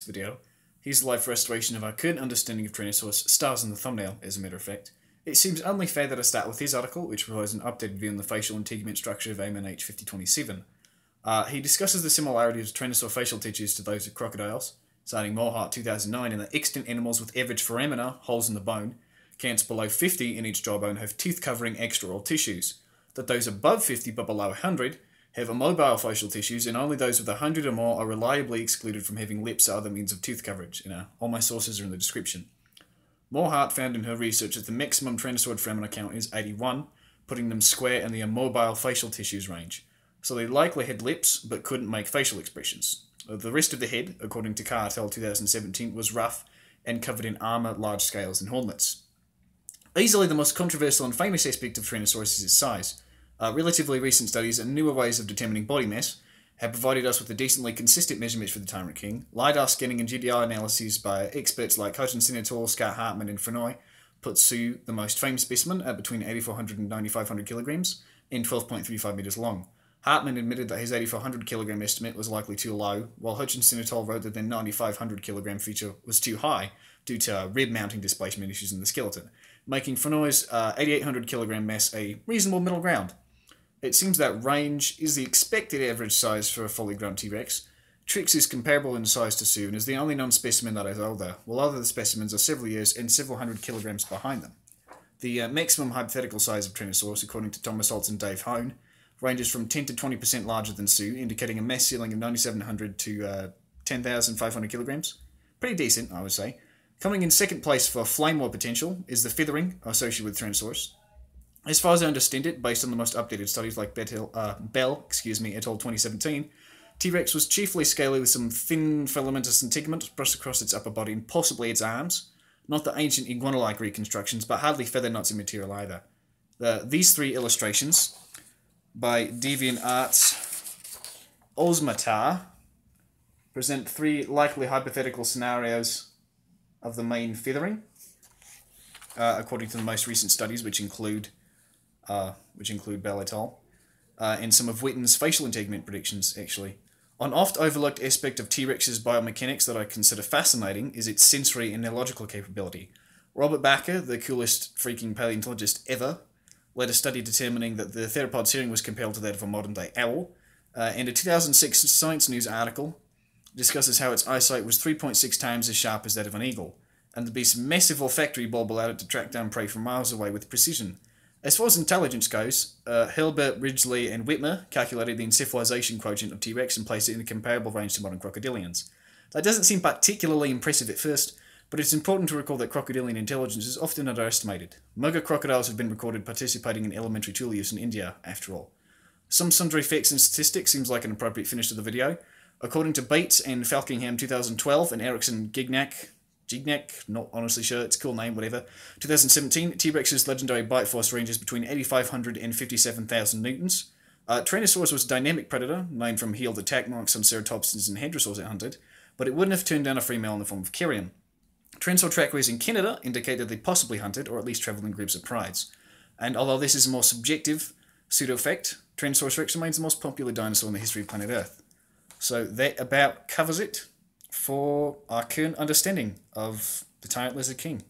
video. Here's the live restoration of our current understanding of Tyrannosaurs, stars in the thumbnail, as a matter of fact. It seems only fair that I start with his article, which provides an updated view on the facial integument structure of AMNH 5027. He discusses the similarities of Tyrannosaur facial features to those of crocodiles, citing Morhart 2009, and that extant animals with average foramina, holes in the bone, counts below 50 in each jawbone have tooth covering extraoral tissues, that those above 50 but below 100 have immobile facial tissues, and only those with 100 or more are reliably excluded from having lips or other means of tooth coverage. All my sources are in the description. Morhart found in her research that the maximum Tyrannosaurid foramina count is 81, putting them square in the immobile facial tissues range. So they likely had lips, but couldn't make facial expressions. The rest of the head, according to Carpenter 2017, was rough and covered in armour, large scales, and hornlets. Easily the most controversial and famous aspect of Tyrannosaurus is its size. Relatively recent studies and newer ways of determining body mass have provided us with a decently consistent measurements for the Tyrant King. LiDAR scanning and GDI analyses by experts like Hutchinson, Scott Hartman, and Frenoy put Sue, the most famous specimen, at between 8,400 and 9,500 kilograms and 12.35 meters long. Hartman admitted that his 8,400 kilogram estimate was likely too low, while Hutchinson wrote that the 9,500 kilogram feature was too high due to rib mounting displacement issues in the skeleton, making Frenoy's 8,800 kilogram mass a reasonable middle ground. It seems that range is the expected average size for a fully grown T.rex. Trix is comparable in size to Sue and is the only known specimen that is older, while other specimens are several years and several hundred kilograms behind them. The maximum hypothetical size of Tyrannosaurus, according to Thomas Holtz and Dave Hone, ranges from 10 to 20% larger than Sue, indicating a mass ceiling of 9,700 to 10,500 kilograms. Pretty decent, I would say. Coming in second place for flame war potential is the feathering associated with Tyrannosaurus. As far as I understand it, based on the most updated studies like Bell, et al. 2017, T.rex was chiefly scaly with some thin filamentous integument brushed across its upper body and possibly its arms. Not the ancient iguana-like reconstructions, but hardly feather knots in material either. These three illustrations by DeviantArt's Osmatar present three likely hypothetical scenarios of the main feathering, according to the most recent studies, which include Bell et al., and some of Witten's facial integument predictions, actually. An oft-overlooked aspect of T-Rex's biomechanics that I consider fascinating is its sensory and neurological capability. Robert Bakker, the coolest freaking paleontologist ever, led a study determining that the theropod's hearing was comparable to that of a modern-day owl, and a 2006 Science News article discusses how its eyesight was 3.6 times as sharp as that of an eagle, and the beast's massive olfactory bulb allowed it to track down prey from miles away with precision. As far as intelligence goes, Hilbert, Ridgely, and Whitmer calculated the encephalization quotient of T-Rex and placed it in a comparable range to modern crocodilians. That doesn't seem particularly impressive at first, but it's important to recall that crocodilian intelligence is often underestimated. Mugger crocodiles have been recorded participating in elementary tool use in India, after all. Some sundry facts and statistics seems like an appropriate finish to the video. According to Bates and Falkingham 2012 and Erickson Gignac, not honestly sure, it's a cool name, whatever, 2017, T-Rex's legendary bite force ranges between 8,500 and 57,000 newtons. Tyrannosaurus was a dynamic predator, known from healed attack marks on ceratopsians and hadrosaurs it hunted, but it wouldn't have turned down a female in the form of carrion. Tyrannosaur Trackways in Canada indicate that they possibly hunted, or at least travelled in groups of prides. And although this is a more subjective pseudo-fact, Tyrannosaurus rex remains the most popular dinosaur in the history of planet Earth. So that about covers it for our current understanding of the Giant Lizard King.